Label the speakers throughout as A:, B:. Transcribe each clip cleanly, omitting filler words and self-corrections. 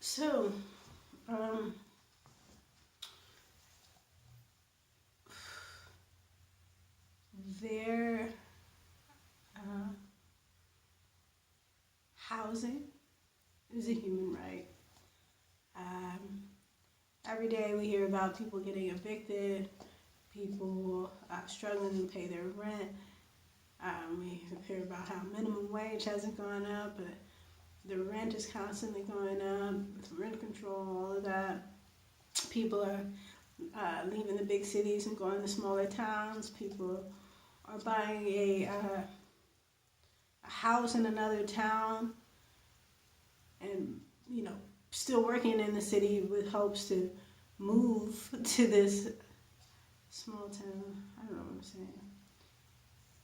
A: So, um, their uh, housing is a human right. Um, every day we hear about people getting evicted, people struggling to pay their rent. We hear about how minimum wage hasn't gone up, but the rent is constantly going up with rent control, all of that. People are leaving the big cities and going to smaller towns. People are buying a house in another town and, you know, still working in the city with hopes to move to this small town. I don't know what I'm saying.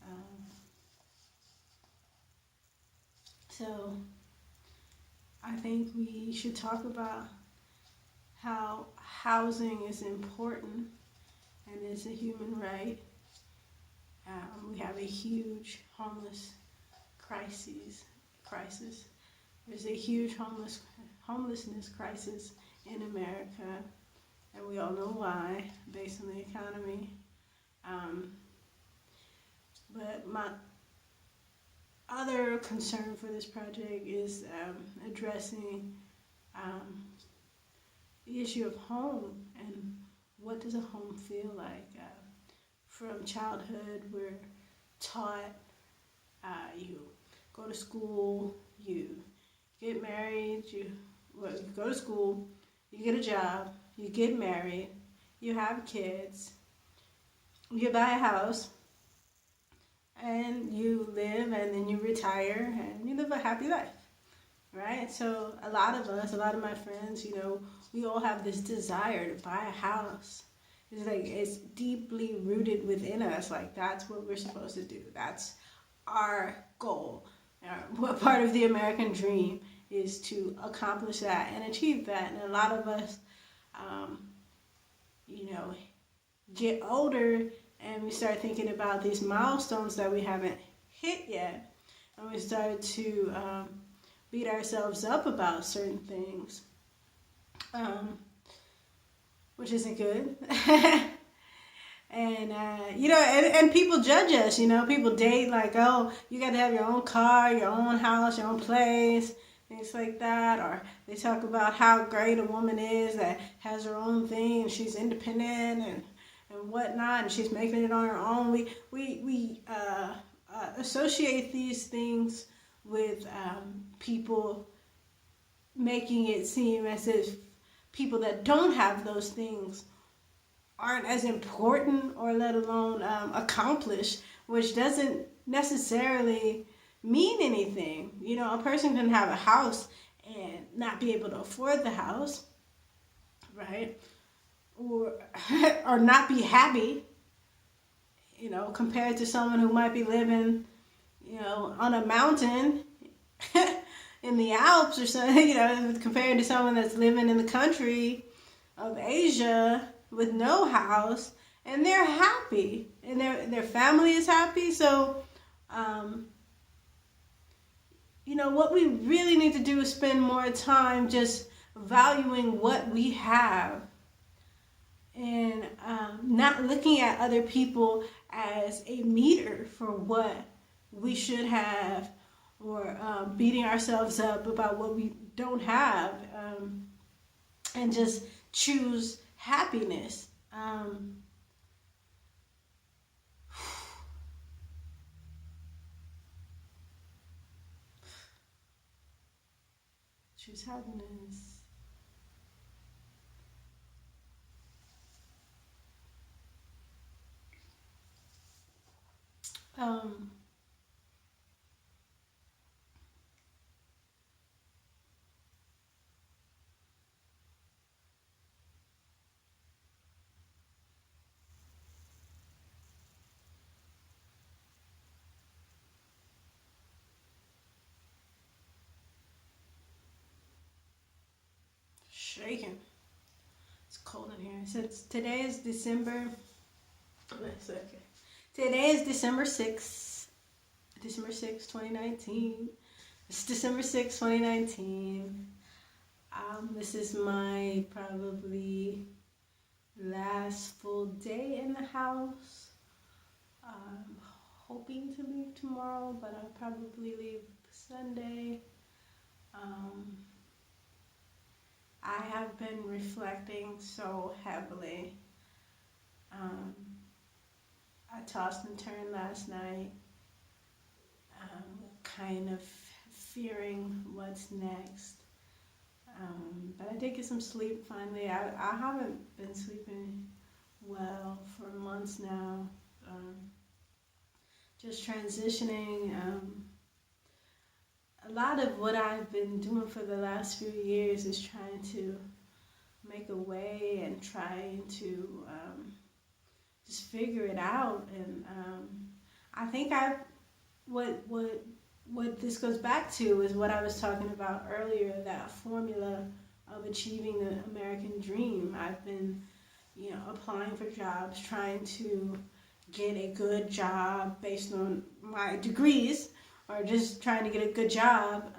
A: Um, so I think we should talk about how housing is important and is a human right. We have a huge crisis. There's a huge homelessness crisis in America, and we all know why, based on the economy. Um, but my other concern for this project is addressing um, the issue of home and what does a home feel like. From childhood, we're taught you go to school, you get married, you go to school, you get a job, you get married, you have kids, you buy a house, and you live, and then you retire, and you live a happy life, right? So a lot of us, a lot of my friends, we all have this desire to buy a house. It's like it's deeply rooted within us. Like that's what we're supposed to do. That's our goal. What part of the American dream is to accomplish that and achieve that. And a lot of us, um, you know, get older and we start thinking about these milestones that we haven't hit yet. And we start to beat ourselves up about certain things, um, which isn't good. And and people judge us. People date like, oh, you got to have your own car, your own house, your own place, things like that. Or they talk about how great a woman is that has her own thing and she's independent and whatnot, and she's making it on her own. We associate these things with people, making it seem as if people that don't have those things aren't as important or let alone accomplished, which doesn't necessarily mean anything. A person can have a house and not be able to afford the house, right? Or or not be happy, compared to someone who might be living, on a mountain in the Alps or something, compared to someone that's living in the country of Asia with no house, and they're happy, and their family is happy. So, what we really need to do is spend more time just valuing what we have and not looking at other people as a meter for what we should have, or beating ourselves up about what we don't have, and just choose happiness. Choose happiness. Um, Shaking. It's cold in here. So today is December. It's okay. Today is December 6th. December 6th, 2019. It's December 6th, 2019. This is my probably last full day in the house. I'm hoping to leave tomorrow, but I'll probably leave Sunday. Um, I have been reflecting so heavily. Um, I tossed and turned last night, kind of fearing what's next. But I did get some sleep finally. I haven't been sleeping well for months now. Just transitioning. A lot of what I've been doing for the last few years is trying to make a way and trying to just figure it out. And I think what this goes back to is what I was talking about earlier, that formula of achieving the American dream. I've been, applying for jobs, trying to get a good job based on my degrees, or just trying to get a good job,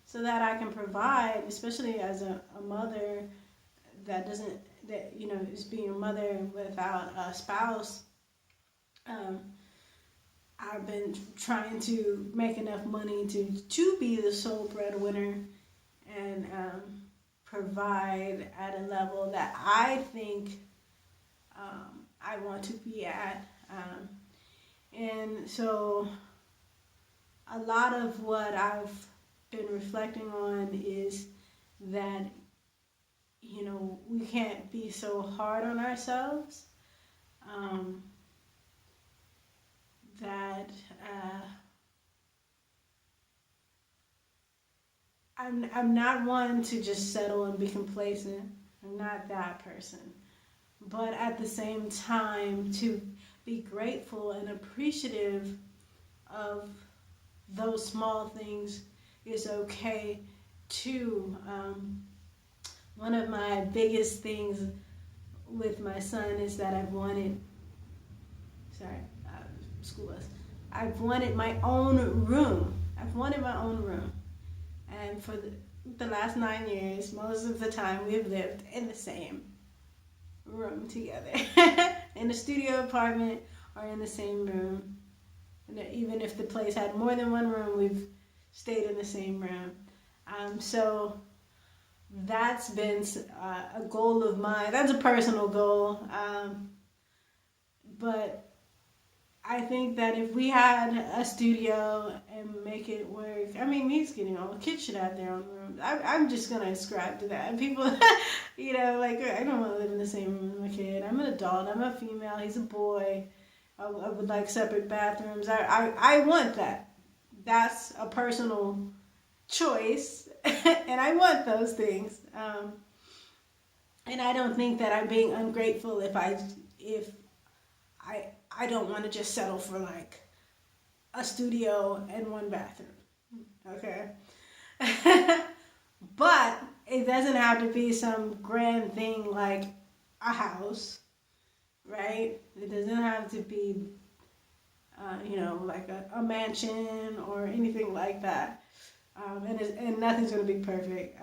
A: so that I can provide, especially as a mother is being a mother without a spouse. I've been trying to make enough money to be the sole breadwinner and provide at a level that I think I want to be at. And so a lot of what I've been reflecting on is that, we can't be so hard on ourselves. That I'm not one to just settle and be complacent. I'm not that person. But at the same time, to be grateful and appreciative of those small things is okay too. One of my biggest things with my son is that school bus. I've wanted my own room. And for the last 9 years, most of the time we've lived in the same room together. In a studio apartment or in the same room. And even if the place had more than one room, we've stayed in the same room. So that's been a goal of mine. That's a personal goal. But I think that if we had a studio and make it work, he's getting all the kids should have their own room. I'm just going to ascribe to that. People, I don't want to live in the same room with my kid. I'm an adult. I'm a female. He's a boy. I would like separate bathrooms. I want that. That's a personal choice. And I want those things. And I don't think that I'm being ungrateful if I don't want to just settle for like a studio and one bathroom. Okay? But it doesn't have to be some grand thing like a house, right? It doesn't have to be, like a mansion or anything like that. And nothing's going to be perfect.